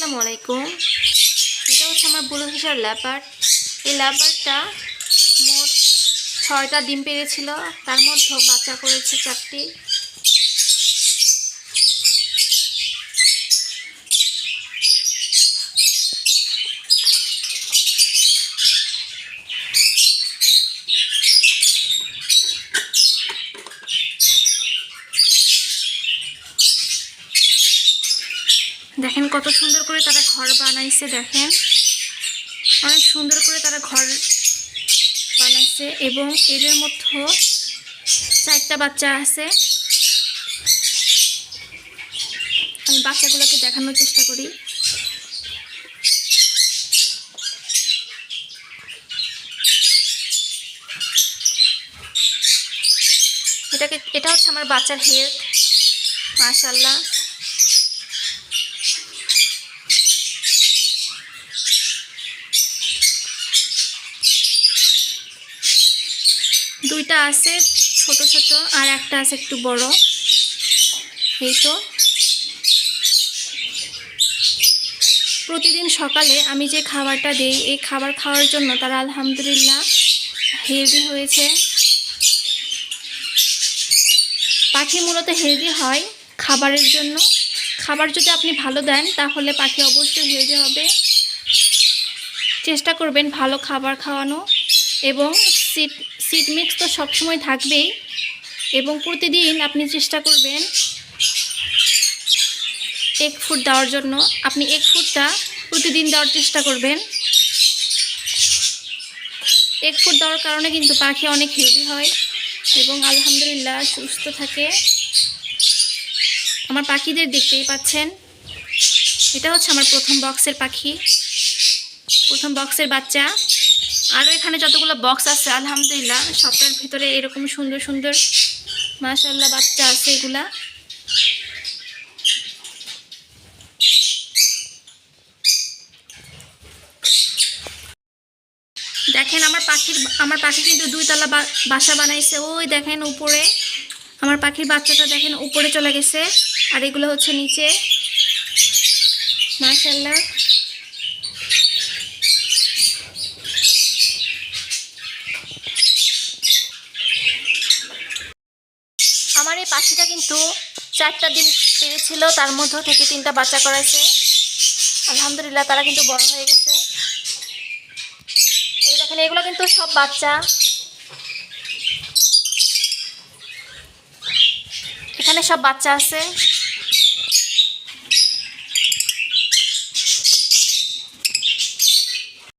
আসসালামু আলাইকুম। এটা হচ্ছে আমার ব্লু ফিশার ল্যাপার্ড। এই ল্যাপার্ডটা মোট 6টা ডিম পেড়েছিল, তার মধ্যে বাচ্চা করেছে 4টি। দেখেন কত সুন্দর করে তারা ঘর বানাইছে, দেখেন অনেক সুন্দর করে তারা ঘর বানাইছে এবং এদের মধ্যে 4টা বাচ্চা আছে। আমি বাচ্চাগুলোকে দেখানোর চেষ্টা করি। এটা হচ্ছে আমার বাচ্চার হেড, মাশাআল্লাহ। দুইটা আছে ছোট ছোট আর একটা আছে একটু বড়। এই তো প্রতিদিন সকালে আমি যে খাবারটা দিই, এই খাবার খাওয়ার জন্য তারা আলহামদুলিল্লাহ হেলদি হয়েছে। পাখি মূলত হেলদি হয় খাবারের জন্য। খাবার যদি আপনি ভালো দেন তাহলে পাখি অবশ্যই হেলদি হবে। চেষ্টা করবেন ভালো খাবার খাওয়ানো এবং সিড মিক্স তো সবসময় থাকবেই। এবং প্রতিদিন আপনি চেষ্টা করবেন এগ ফুড দেওয়ার জন্য। আপনি এগ ফুডটা প্রতিদিন দেওয়ার চেষ্টা করবেন। এগ ফুড দেওয়ার কারণে কিন্তু পাখি অনেক হেলদি হয় এবং আলহামদুলিল্লাহ সুস্থ থাকে। আমার পাখিদের দেখতেই পাচ্ছেন, এটা হচ্ছে আমার প্রথম বক্সের পাখি, প্রথম বক্সের বাচ্চা। আরও এখানে যতগুলো বক্স আছে আলহামদুলিল্লাহ সবটার ভিতরে এরকম সুন্দর সুন্দর মাশাআল্লাহ বাচ্চা আছে। এগুলা দেখেন আমার পাখি কিন্তু 2তলা বাসা বানাইছে। ওই দেখেন উপরে আমার পাখির বাচ্চাটা দেখেন উপরে চলে গেছে, আর এগুলো হচ্ছে নিচে। মাশাআল্লাহ। আমার এই পাখিটা কিন্তু 4টা ডিম পেড়েছিল, তার মধ্যে থেকে 3টা বাচ্চা করাইছে। আলহামদুলিল্লাহ তারা কিন্তু বড় হয়ে গেছে। এই দেখেন এগুলো কিন্তু সব বাচ্চা। এখানে সব বাচ্চা আছে।